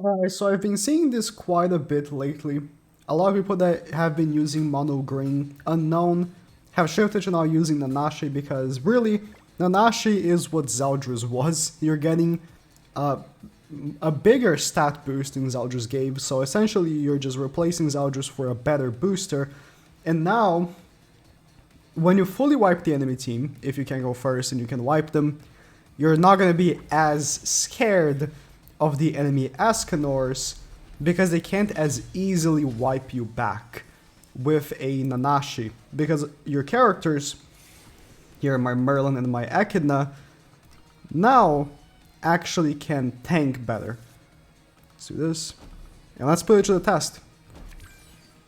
Alright, so I've been seeing this quite a bit lately. A lot of people that have been using mono green unknown have shifted to now using Nanashi because really, Nanashi is what Zeldris was. You're getting a, a bigger stat boost than Zeldris gave, so essentially you're just replacing Zeldris for a better booster. And now, when you fully wipe the enemy team, if you can go first and you can wipe them, you're not going to be as scared of the enemy Escanors because they can't as easily wipe you back with a Nanashi. Because your characters, here my Merlin and my Echidna, now actually can tank better. Let's do this. And let's put it to the test.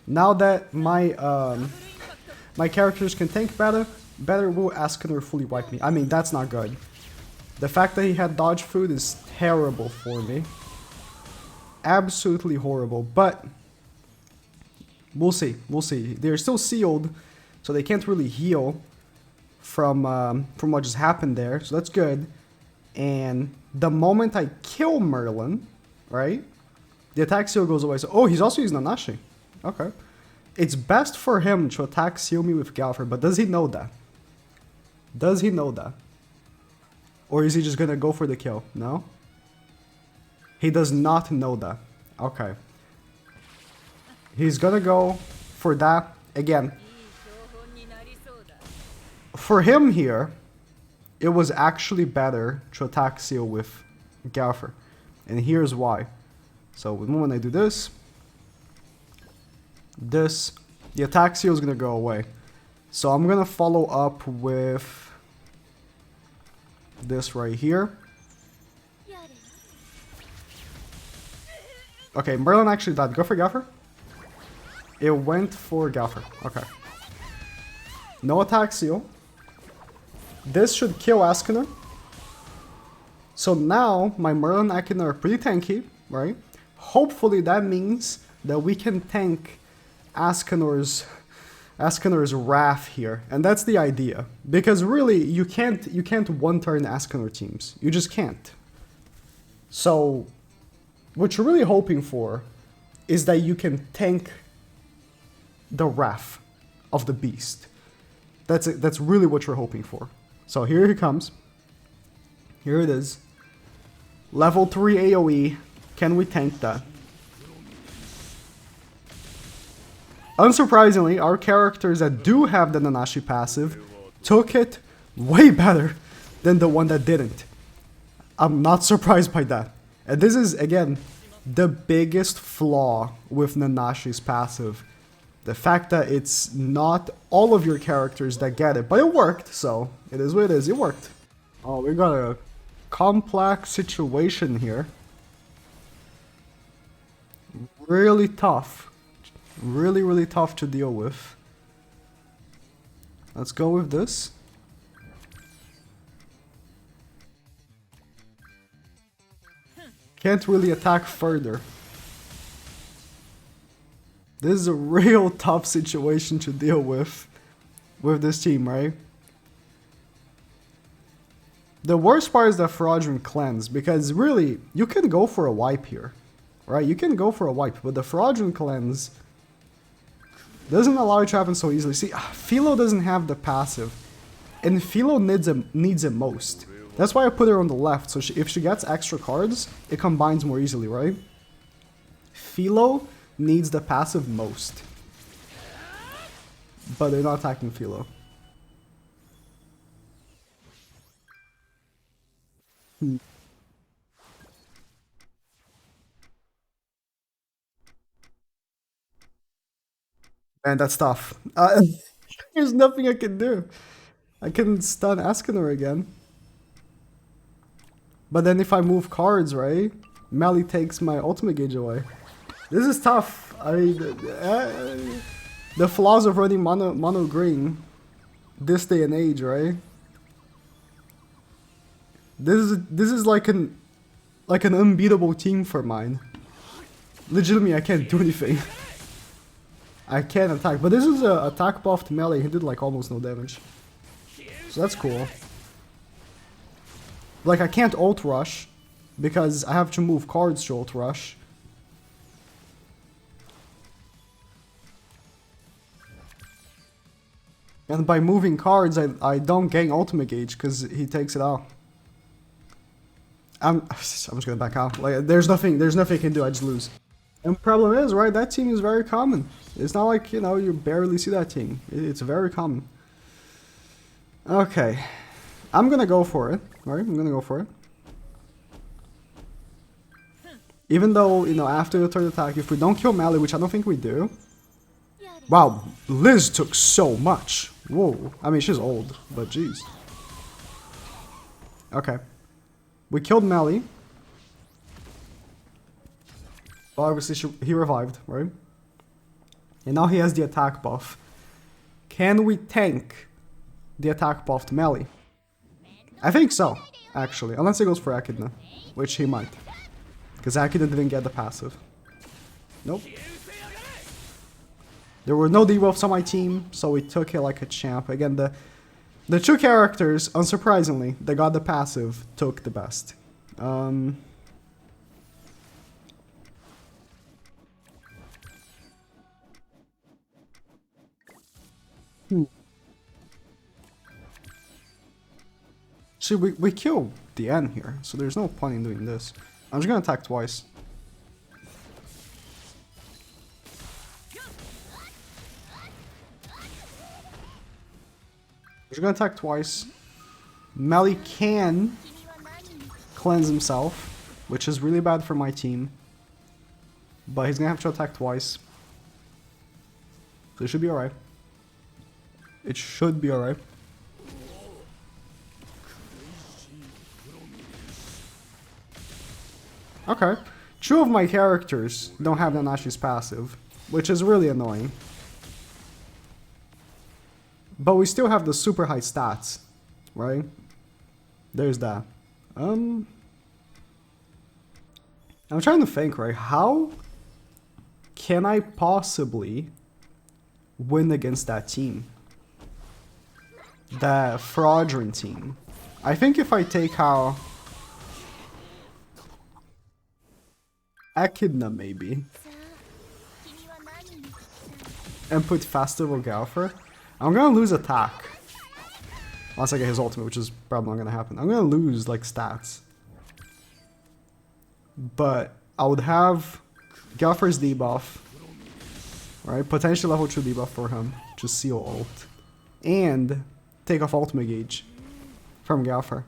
Now that my characters can tank better, will Escanor fully wipe me? I mean, that's not good. The fact that he had dodge food is terrible for me. Absolutely horrible, but we'll see. We'll see. They're still sealed, so they can't really heal from what just happened there, so that's good. And the moment I kill Merlin, right, the attack seal goes away. So, oh, he's also using Nanashi. Okay. It's best for him to attack seal me with Galfer, but does he know that? Does he know that? Or is he just gonna go for the kill? No? He does not know that. Okay. He's gonna go for that again. For him here, it was actually better to attack Seal with Galfer. And here's why. So when I do this, the attack Seal is gonna go away. So I'm gonna follow up with this right here. Okay, Merlin actually died. Go for Galfer. It went for Galfer. Okay. No attack seal. This should kill Escanor. So now my Merlin and Echidna are pretty tanky, right? Hopefully that means that we can tank Escanor's wrath here, and that's the idea. Because really, you can't one-turn Escanor teams. You just can't. So, what you're really hoping for is that you can tank the wrath of the beast. That's really what you're hoping for. So here he comes. Here it is. Level 3 AoE. Can we tank that? Unsurprisingly, our characters that do have the Nanashi passive took it way better than the one that didn't. I'm not surprised by that. And this is, again, the biggest flaw with Nanashi's passive. The fact that it's not all of your characters that get it. But it worked, so it is what it is. It worked. Oh, we got a complex situation here. Really tough. Really, really tough to deal with. Let's go with this. Can't really attack further. This is a real tough situation to deal with this team, right? The worst part is the Fraudulent Cleanse, because really, you can go for a wipe here, right? You can go for a wipe, but the Fraudulent Cleanse doesn't allow it to happen so easily. See, Philo doesn't have the passive, and Philo needs it most. That's why I put her on the left, so if she gets extra cards, it combines more easily, right? Philo needs the passive most. But they're not attacking Philo. Man, that's tough. There's nothing I can do. I can stun Escanor again. But then if I move cards, right? Meli takes my ultimate gauge away. This is tough. I mean, the flaws of running mono green this day and age, right? This is like an unbeatable team for mine. Legitimately, I can't do anything. I can't attack, but this is a attack buffed melee. He did like almost no damage, so that's cool. Like I can't ult rush because I have to move cards to ult rush. And by moving cards, I don't gain ultimate gauge because he takes it out. I'm just gonna back out. Like there's nothing I can do. I just lose. And the problem is, right? That team is very common. It's not like, you know, you barely see that team. It's very common. Okay, I'm gonna go for it. Right? I'm gonna go for it. Even though, you know, after the third attack, if we don't kill Mally, which I don't think we do. Wow, Liz took so much. Whoa. I mean, she's old, but jeez. Okay. We killed Mally. Well, obviously, he revived, right? And now he has the attack buff. Can we tank the attack buff to Mally? I think so, actually. Unless he goes for Echidna, which he might. Because Echidna didn't get the passive. Nope. There were no debuffs on my team, so we took it like a champ. Again, the two characters, unsurprisingly, that got the passive, took the best. See, we killed the N here, so there's no point in doing this. I'm just gonna attack twice. Just gonna attack twice. Mally can cleanse himself, which is really bad for my team. But he's gonna have to attack twice. So it should be alright. It should be alright. Okay. Two of my characters don't have NANASHI's passive, which is really annoying. But we still have the super high stats, right? There's that. I'm trying to think, right? How can I possibly win against that team? That fraudulent team. I think if I take out Echidna, maybe, and put Festival Galfer, I'm gonna lose attack. Unless I get his ultimate, which is probably not gonna happen. I'm gonna lose, like, stats. But I would have Galfer's debuff. Right? Potentially level 2 debuff for him. Just seal ult. And take off ultimate gauge from Galfer.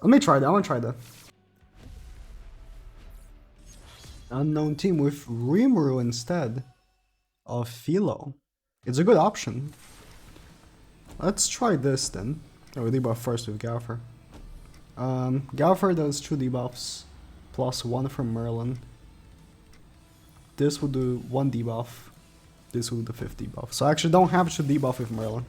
Let me try that. I wanna try that. Unknown team with Rimuru instead of Philo. It's a good option. Let's try this then. Oh, we debuff first with Galfer. Galfer does 2 debuffs plus 1 from Merlin. This will do 1 debuff. This will do the 5th debuff. So I actually don't have to debuff with Merlin.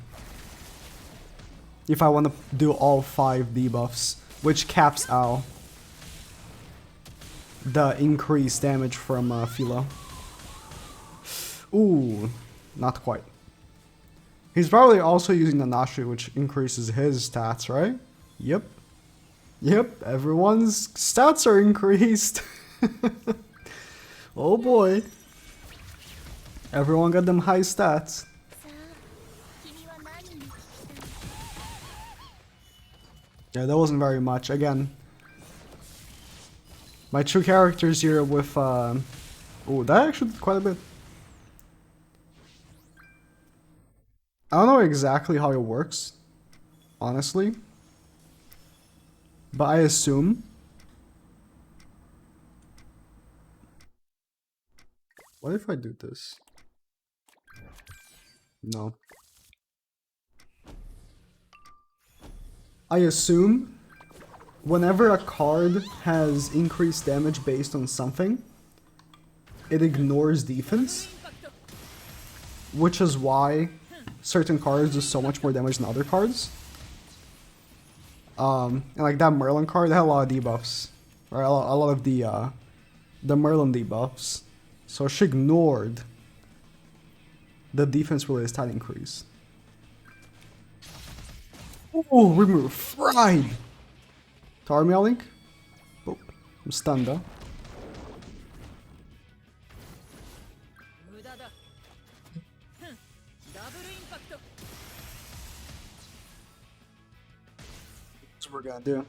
If I want to do all 5 debuffs, which caps out the increased damage from Philo. Ooh, not quite. He's probably also using NANASHI, which increases his stats, right? Yep. Yep, everyone's stats are increased. Oh boy. Everyone got them high stats. Yeah, that wasn't very much. Again, my 2 characters here with... oh, that actually did quite a bit. I don't know exactly how it works, honestly. But I assume... What if I do this? No. I assume whenever a card has increased damage based on something, it ignores defense. Which is why certain cards do so much more damage than other cards. And like that Merlin card had a lot of debuffs. Or a lot of the Merlin debuffs. So she ignored the defense related stat increase. Oh, Rimuru fried! Tarmiel Link. Oh, I'm stunned though. That's what we're gonna do.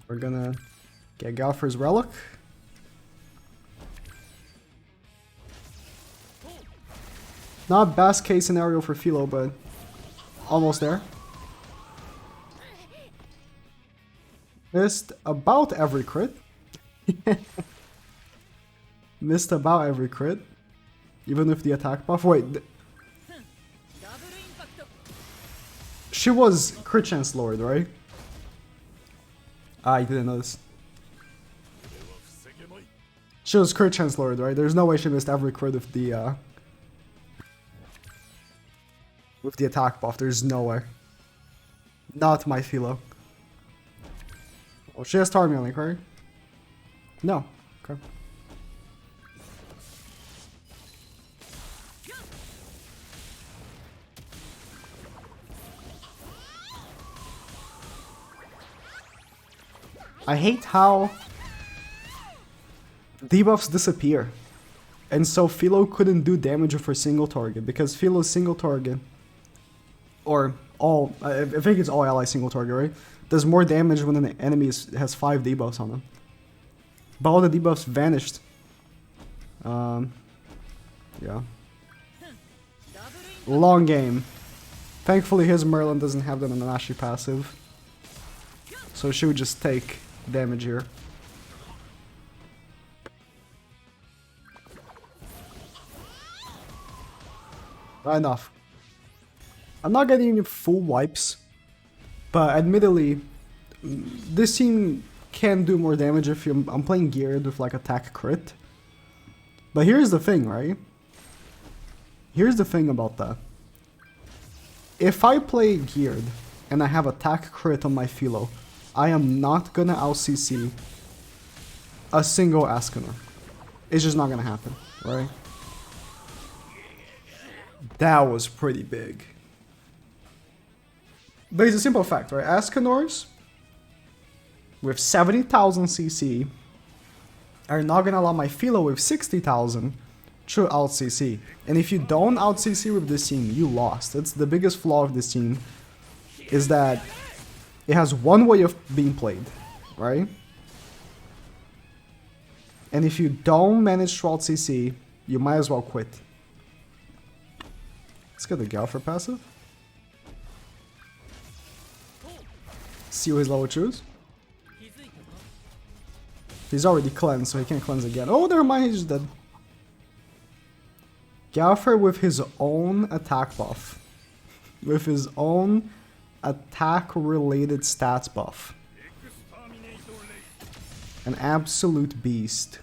We're gonna get Galfer's Relic. Not best case scenario for Philo, but almost there. Missed about every crit. Missed about every crit. Even with the attack buff. Wait. She was crit chance lowered, right? I didn't know this. She was crit chance lowered, right? There's no way she missed every crit with the attack buff. There's no way. Not my Philo. Oh, she has Tarmiel Link, right? No. Okay. I hate how debuffs disappear. And so Philo couldn't do damage with her single target, because Philo's single target, or all, I think it's all ally single target, right? Does more damage when an enemy has 5 debuffs on them. But all the debuffs vanished. Yeah. Long game. Thankfully his Merlin doesn't have the NANASHI passive. So she would just take damage here. Enough. I'm not getting any full wipes, but admittedly, this team can do more damage if I'm playing geared with like attack crit. But here's the thing, right? Here's the thing about that. If I play geared and I have attack crit on my Philo, I am not gonna out-CC a single Ascanor. It's just not gonna happen, right? That was pretty big. But it's a simple fact, right? Ascanors with 70,000 CC are not gonna allow my Philo with 60,000 to out-CC. And if you don't out-CC with this team, you lost. That's the biggest flaw of this team, is that it has one way of being played, right? And if you don't manage to out-CC, you might as well quit. Let's get the Galfer passive. See what his level choose. He's already cleansed, so he can't cleanse again. Oh, never mind, he's dead. Galfer with his own attack buff. With his own attack-related stats buff. An absolute beast.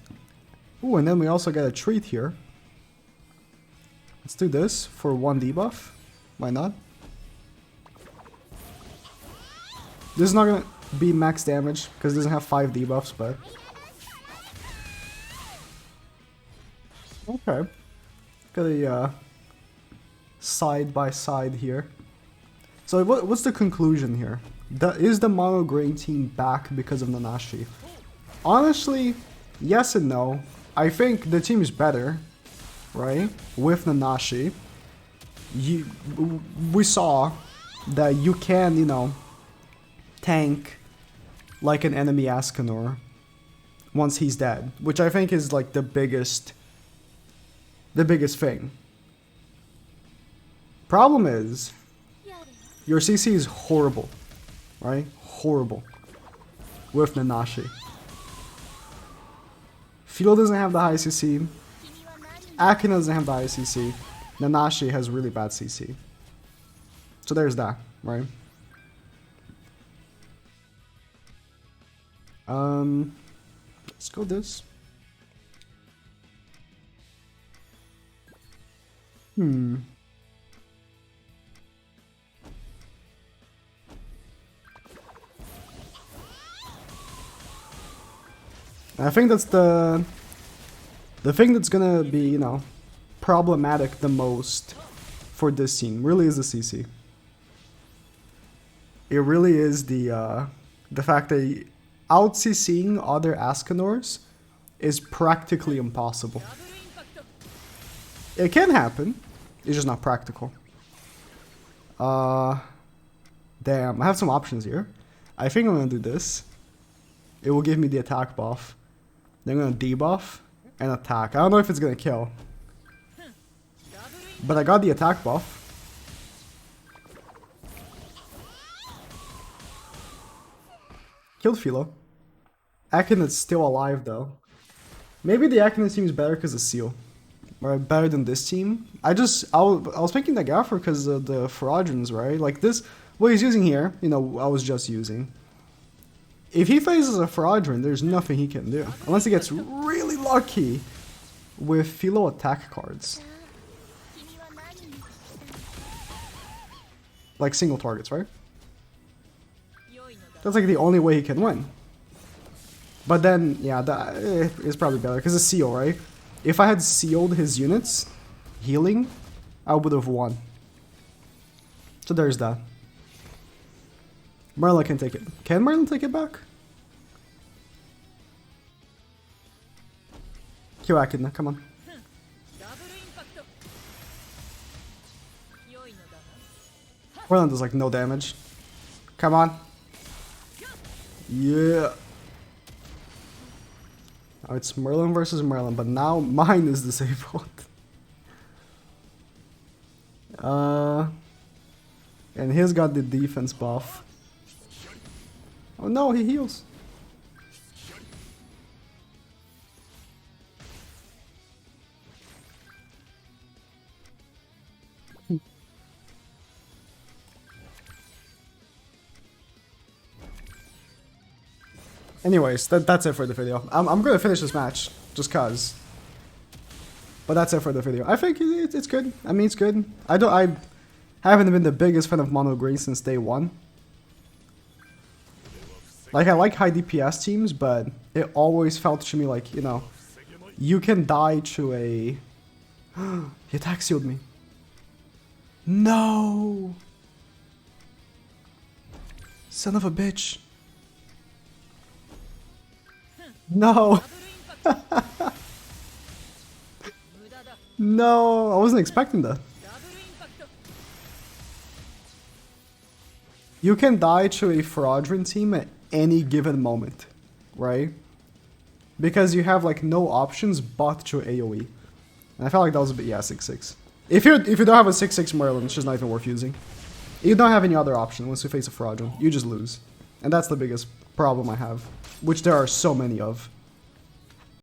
Ooh, and then we also get a treat here. Let's do this for 1 debuff. Why not? This is not gonna be max damage because it doesn't have 5 debuffs, but okay. Got a side by side here. So what's the conclusion here? Is the mono green team back because of NANASHI? Honestly, yes and no. I think the team is better, right? With NANASHI. We saw that you can, you know, tank like an enemy Ascanor once he's dead, which I think is like the biggest thing. Problem is, your CC is horrible, right? Horrible with NANASHI. Philo doesn't have the high CC. Akina doesn't have the high CC. NANASHI has really bad CC. So there's that, right? Let's go this. I think that's the thing that's gonna be, you know, problematic the most for this team, really, is the CC. It really is the fact that out CCing other Ascanors is practically impossible. It can happen, it's just not practical. Damn, I have some options here. I think I'm gonna do this. It will give me the attack buff. Then I'm gonna debuff and attack. I don't know if it's gonna kill, but I got the attack buff. Killed Philo. Akin is still alive though. Maybe the Akin seems better because of Seal. Or better than this team. I was picking Nagato because of the Faradrins, right? Like this, what he's using here, you know, I was just using. If he faces a Faradrin, there's nothing he can do. Unless he gets really lucky with Philo attack cards. Like single targets, right? That's like the only way he can win. But then, yeah, that is probably better because it's Seal, right? If I had sealed his units, healing, I would have won. So there's that. Merlin can take it. Can Merlin take it back? Kill Akin, come on. Merlin does like no damage. Come on. Yeah. Oh, it's Merlin versus Merlin, but now mine is disabled. And his got the defense buff. Oh no, he heals. Anyways, that's it for the video. I'm gonna finish this match, just cause. But that's it for the video. I think it's good. I mean, it's good. I haven't been the biggest fan of mono green since day one. Like, I like high DPS teams, but it always felt to me like, you know, you can die to a... He attack sealed me. No! Son of a bitch. No! No, I wasn't expecting that. You can die to a Faradrin team at any given moment, right? Because you have like no options but to AoE. And I felt like that was a bit, yeah, 6-6. If you don't have a 6-6 Merlin, it's just not even worth using. You don't have any other option once you face a Faradrin. You just lose. And that's the biggest problem I have, which there are so many of.